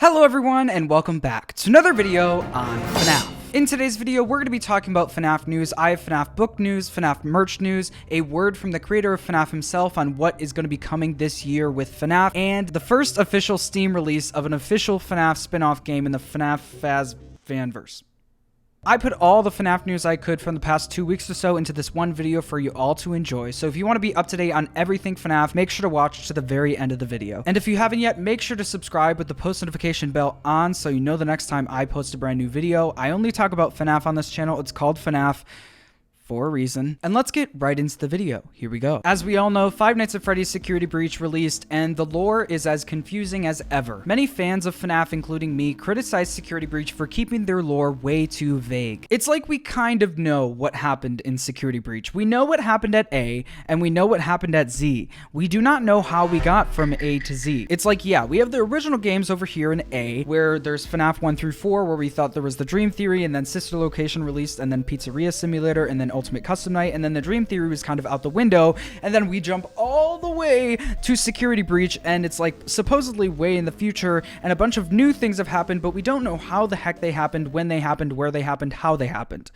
Hello everyone and welcome back to another video on Fnaf. In today's video, we're going to be talking about Fnaf news. I have Fnaf book news, Fnaf merch news, a word from the creator of Fnaf himself on what is going to be coming this year with Fnaf, and the first official Steam release of an official Fnaf spin-off game in the Fnaf Fanverse. I put all the Fnaf news I could from the past 2 weeks or so into this one video for you all to enjoy. So if you want to be up to date on everything Fnaf, make sure to watch to the very end of the video. And if you haven't yet, make sure to subscribe with the post notification bell on so you know the next time I post a brand new video. I only talk about Fnaf on this channel. It's called Fnaf for a reason. And let's get right into the video. Here we go. As we all know, Five Nights at Freddy's Security Breach released, and the lore is as confusing as ever. Many fans of Fnaf, including me, criticize Security Breach for keeping their lore way too vague. It's like we kind of know what happened in Security Breach. We know what happened at A, and we know what happened at Z. We do not know how we got from A to Z. It's like, yeah, we have the original games over here in A, where there's Fnaf 1 through 4, where we thought there was the Dream Theory, and then Sister Location released, and then Pizzeria Simulator, and then Ultimate Custom Night, and then the Dream Theory was kind of out the window, and then we jump all the way to Security Breach, and it's like supposedly way in the future, and a bunch of new things have happened, but we don't know how the heck they happened, when they happened, where they happened, how they happened.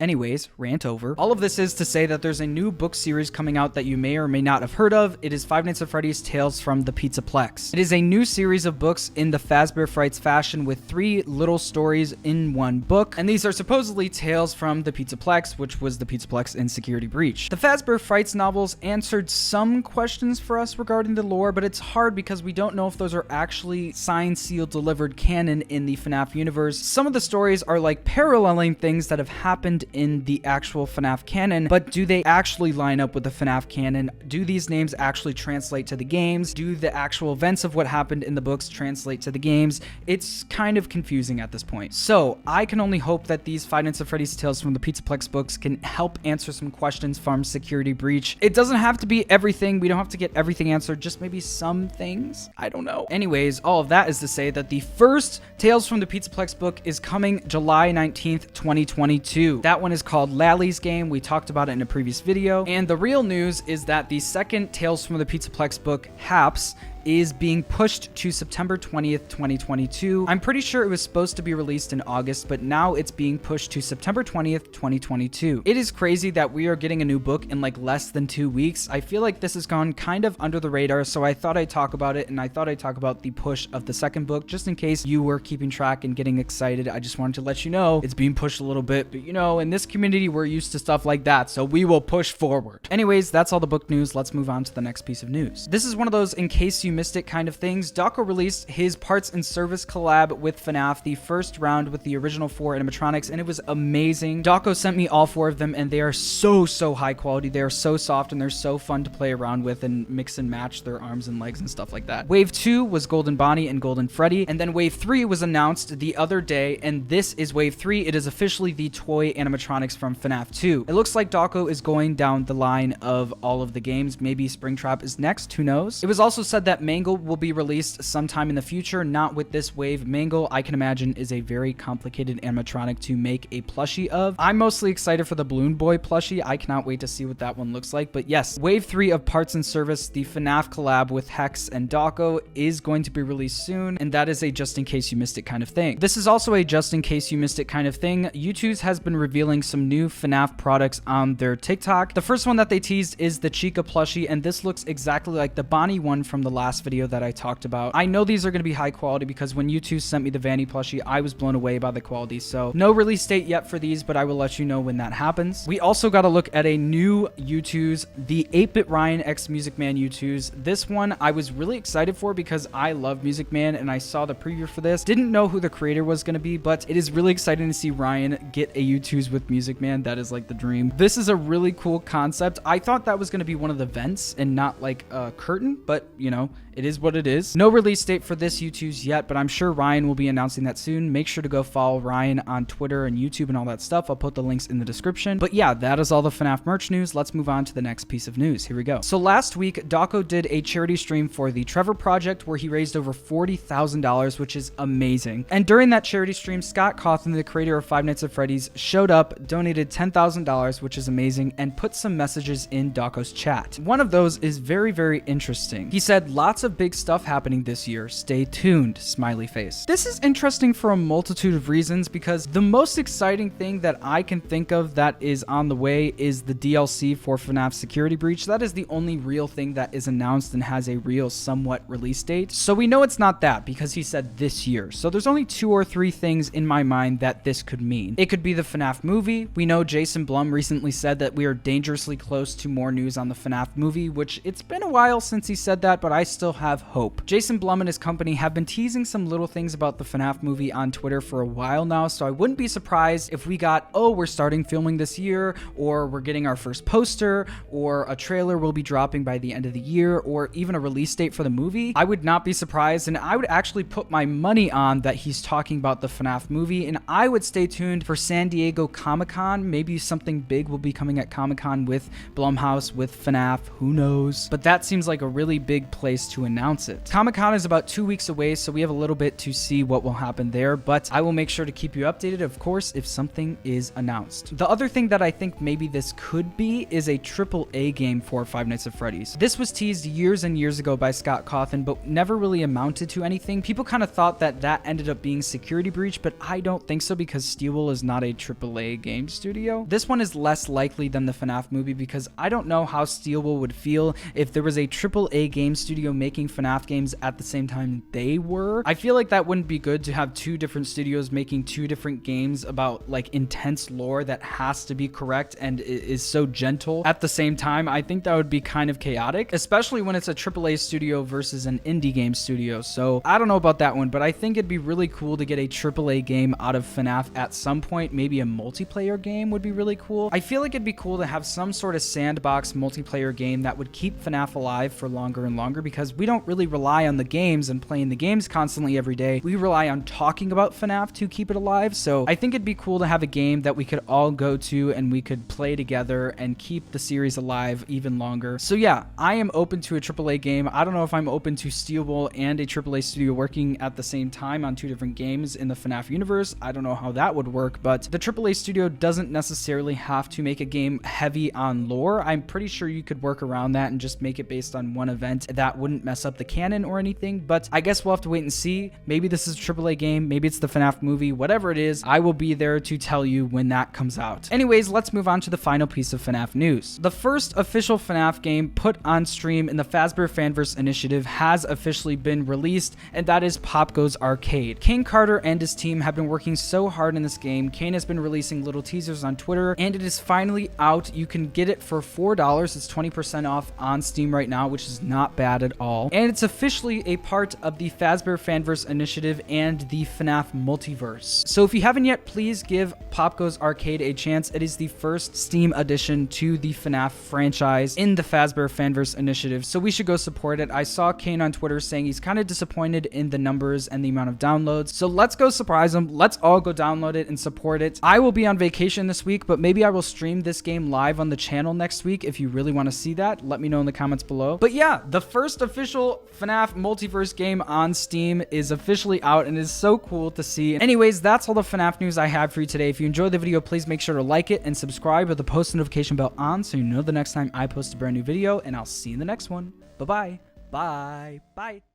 Anyways, rant over. All of this is to say that there's a new book series coming out that you may or may not have heard of. It is Five Nights at Freddy's Tales from the Pizzaplex. It is a new series of books in the Fazbear Frights fashion with 3 little stories in one book, and these are supposedly tales from the Pizzaplex, which was the Pizzaplex in Security Breach. The Fazbear Frights novels answered some questions for us regarding the lore, but it's hard because we don't know if those are actually signed, sealed, delivered canon in the Fnaf universe. Some of the stories are like paralleling things that have happened in the actual Fnaf canon, but do they actually line up with the Fnaf canon? Do these names actually translate to the games? Do the actual events of what happened in the books translate to the games? It's kind of confusing at this point. So I can only hope that these Five Nights at Freddy's Tales from the Pizzaplex books can help answer some questions from Security Breach. It doesn't have to be everything. We don't have to get everything answered, just maybe some things. I don't know. Anyways, all of that is to say that the first Tales from the Pizzaplex book is coming July 19th, 2022. That one is called Lally's Game. We talked about it in a previous video. And the real news is that the second Tales from the Pizzaplex book, Haps, is being pushed to September 20th, 2022. I'm pretty sure it was supposed to be released in August, but now it's being pushed to September 20th, 2022. It is crazy that we are getting a new book in like less than 2 weeks. I feel like this has gone kind of under the radar, so I thought I'd talk about it, and I thought I'd talk about the push of the second book, just in case you were keeping track and getting excited. I just wanted to let you know it's being pushed a little bit, but you know, in this community, we're used to stuff like that, so we will push forward. Anyways, that's all the book news. Let's move on to the next piece of news. This is one of those in case you missed it kind of things. Dawko released his parts and service collab with Fnaf, the first round with the original 4 animatronics, and it was amazing. Dawko sent me all 4 of them, and they are so high quality. They are so soft, and they're so fun to play around with and mix and match their arms and legs and stuff like that. Wave 2 was Golden Bonnie and Golden Freddy, and then Wave 3 was announced the other day, and this is Wave 3. It is officially the toy animatronics from Fnaf 2. It looks like Dawko is going down the line of all of the games. Maybe Springtrap is next, who knows? It was also said that Mangle will be released sometime in the future, not with this wave. Mangle, I can imagine, is a very complicated animatronic to make a plushie of. I'm mostly excited for the Balloon Boy plushie. I cannot wait to see what that one looks like. But yes, Wave 3 of Parts and Service, the Fnaf collab with Hex and Dawko, is going to be released soon, and that is a just in case you missed it kind of thing. This is also a just in case you missed it kind of thing. Youtooz has been revealing some new Fnaf products on their TikTok. The first one that they teased is the Chica plushie, and this looks exactly like the Bonnie one from the last video that I talked about. I know these are going to be high quality because when Youtooz sent me the Vanny plushie, I was blown away by the quality. So no release date yet for these, but I will let you know when that happens. We also got to look at a new Youtooz, the 8-Bit Ryan x Music Man Youtooz. This one I was really excited for because I love Music Man, and I saw the preview for this. Didn't know who the creator was going to be, but it is really exciting to see Ryan get a Youtooz with Music Man. That is like the dream. This is a really cool concept. I thought that was going to be one of the vents and not like a curtain, but you know, it is what it is. No release date for this Youtooz yet, but I'm sure Ryan will be announcing that soon. Make sure to go follow Ryan on Twitter and YouTube and all that stuff. I'll put the links in the description. But yeah, that is all the Fnaf merch news. Let's move on to the next piece of news. Here we go. So last week, Dawko did a charity stream for the Trevor Project where he raised over $40,000, which is amazing. And during that charity stream, Scott Cawthon, the creator of Five Nights at Freddy's, showed up, donated $10,000, which is amazing, and put some messages in Dawko's chat. One of those is very interesting. He said, "Lots of of big stuff happening this year. Stay tuned, smiley face. This is interesting for a multitude of reasons because the most exciting thing that I can think of that is on the way is the DLC for FNAF Security Breach. That is the only real thing that is announced and has a real somewhat release date. So we know it's not that because he said this year. So there's only 2 or 3 things in my mind that this could mean. It could be the FNAF movie. We know Jason Blum recently said that we are dangerously close to more news on the FNAF movie, which it's been a while since he said that, but I still have hope. Jason Blum and his company have been teasing some little things about the FNAF movie on Twitter for a while now, so I wouldn't be surprised if we got, oh, we're starting filming this year, or we're getting our first poster, or a trailer will be dropping by the end of the year, or even a release date for the movie. I would not be surprised, and I would actually put my money on that he's talking about the FNAF movie, and I would stay tuned for San Diego Comic-Con. Maybe something big will be coming at Comic-Con with Blumhouse, with FNAF, who knows? But that seems like a really big place to announce it. Comic-Con is about 2 weeks away, so we have a little bit to see what will happen there, but I will make sure to keep you updated, of course, if something is announced. The other thing that I think maybe this could be is a AAA game for Five Nights at Freddy's. This was teased years and years ago by Scott Cawthon, but never really amounted to anything. People kind of thought that that ended up being Security Breach, but I don't think so because Steelwool is not a AAA game studio. This one is less likely than the FNAF movie because I don't know how Steelwool would feel if there was a AAA game studio making FNAF games at the same time they were. I feel like that wouldn't be good to have 2 different studios making 2 different games about like intense lore that has to be correct and is so gentle at the same time. I think that would be kind of chaotic, especially when it's a AAA studio versus an indie game studio. So I don't know about that one, but I think it'd be really cool to get a AAA game out of FNAF at some point. Maybe a multiplayer game would be really cool. I feel like it'd be cool to have some sort of sandbox multiplayer game that would keep FNAF alive for longer and longer because we don't really rely on the games and playing the games constantly every day. We rely on talking about FNAF to keep it alive. So I think it'd be cool to have a game that we could all go to and we could play together and keep the series alive even longer. So yeah, I am open to a AAA game. I don't know if I'm open to Steelwool and a AAA studio working at the same time on 2 different games in the FNAF universe. I don't know how that would work, but the AAA studio doesn't necessarily have to make a game heavy on lore. I'm pretty sure you could work around that and just make it based on one event that wouldn't mess up the canon or anything, but I guess we'll have to wait and see. Maybe this is a AAA game, maybe it's the FNAF movie, whatever it is, I will be there to tell you when that comes out. Anyways, let's move on to the final piece of FNAF news. The first official FNAF game put on stream in the Fazbear Fanverse initiative has officially been released, and that is Popgoes Arcade. Kane Carter and his team have been working so hard in this game. Kane has been releasing little teasers on Twitter, and it is finally out. You can get it for $4. It's 20% off on Steam right now, which is not bad at all. And it's officially a part of the Fazbear Fanverse initiative and the FNAF Multiverse. So if you haven't yet, please give Popgoes Arcade a chance. It is the first Steam addition to the FNAF franchise in the Fazbear Fanverse initiative, so we should go support it. I saw Kane on Twitter saying he's kind of disappointed in the numbers and the amount of downloads, so let's go surprise him. Let's all go download it and support it. I will be on vacation this week, but maybe I will stream this game live on the channel next week. If you really want to see that, let me know in the comments below. But yeah, the first official FNAF Multiverse game on Steam is officially out and is so cool to see. Anyways, that's all the FNAF news I have for you today. If you enjoyed the video, please make sure to like it and subscribe with the post notification bell on so you know the next time I post a brand new video, and I'll see you in the next one. Bye-bye. Bye. Bye.